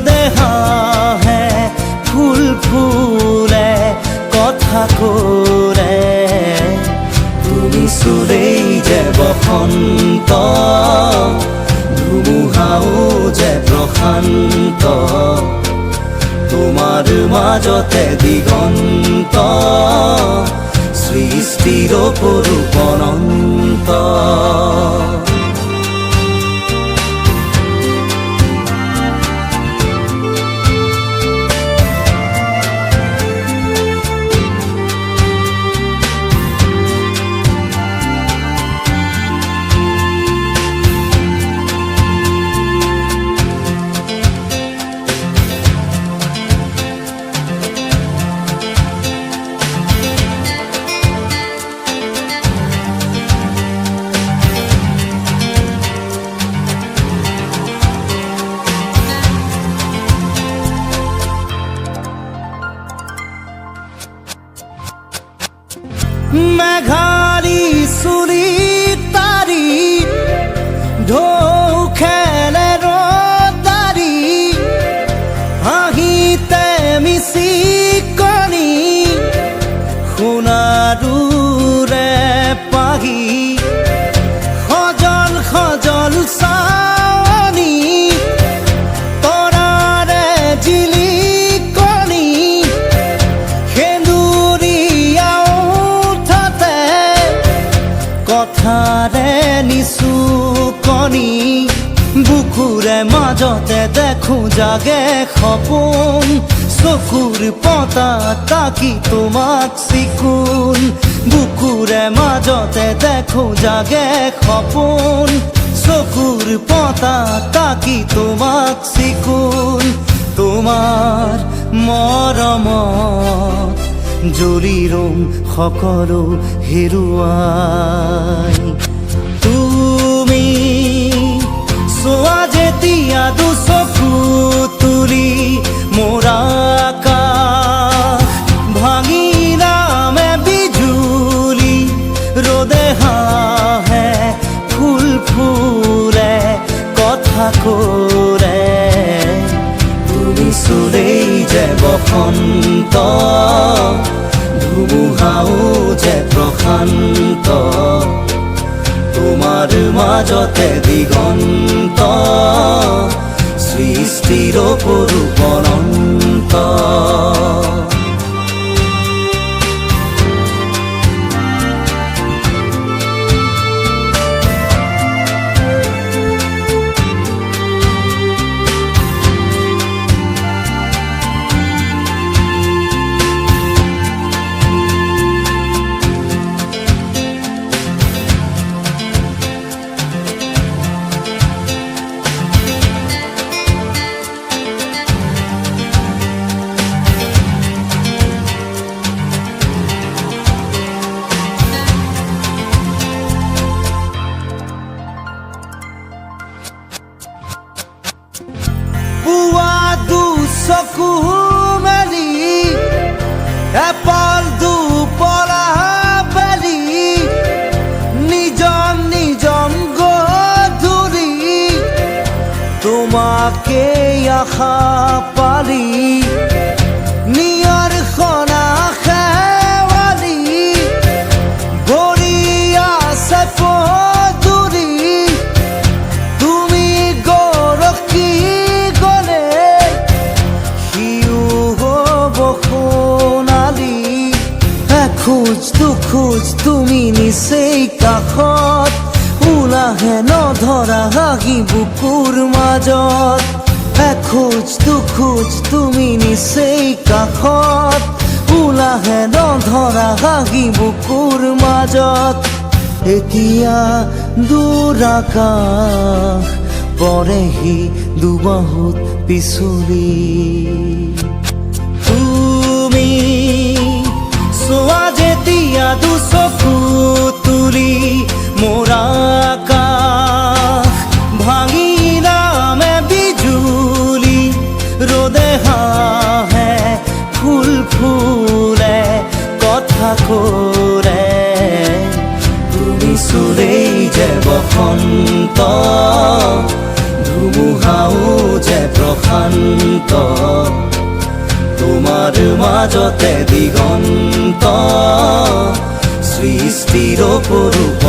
ৰোদে হাহে ফুল ফুলে কথা কৰে তুমি চুলেই যে বসন্ত ধুমুহাও যে প্ৰশান্ত তোমাৰ মাজতে দিগন্ত সৃষ্টিৰ অপৰূপ অনন্ত মেঘালী চুলি তাৰি ঢৌ খেলে ৰদাৰি হাঁহিতে মিচিকনি সোণাৰুৰে পাহি সজল সজল চাৱনি তৰাৰে জিলিকনি কথাৰে নিচুকনি বুকুৰে মাজতে দেখো জাগে সপোন চকুৰ পতা তাকি তোমাক চিকুণ বুকুৰে মাজতে দেখো জাগে সপোন চকুৰ পতা তাকি তোমাক চিকুণ তোমাৰ মৰমত জ্বলি ৰম সকলো হেৰুৱাই তুমি চোৱা যেতিয়া দুচকু তুলি মোৰ আকাশ ভাঙি নামে বিজুলি ৰ'দে হাহে ফুল ফুলে কথা কৰে তুমি চুলেই যে বসন্ত ধুমুহাও যে প্ৰশান্ত তোমাৰ মাজতে দিগন্ত সৃষ্টিৰ অপৰূপ অনন্ত পুৱা দুচকু মেলি এপাল দুপৰা বেলি নিজম নিজম গধূলি তোমাকে আশা পালি নিয়ৰ খনা খেৱালি ভৰি আছে পদূলি তুমি গৰকি খোজ দুখোজ তুমি নিচেই কাষত ওলাহে নধৰা হাঁহি বুকুৰ মাজত এখোজ দুখোজ তুমি নিচেই কাষত ওলাহে নধৰা হাঁহি বুকুৰ মাজত এতিয়া দূৰ আকাশ পৰেহি দুবাহুত পিছলি তুমি চোৱা যেতিয়া দুচকু তুলি মোৰ আকাশ ভাঙি নামে বিজুলি ৰ'দে হাহে ফুল ফুলে কথা কৰে তুমি চুলেই যে বসন্ত ধুমুহাও যে প্ৰশান্ত শান্ত তোমাৰ মাজতে দিগন্ত সৃষ্টিৰ অপৰূপ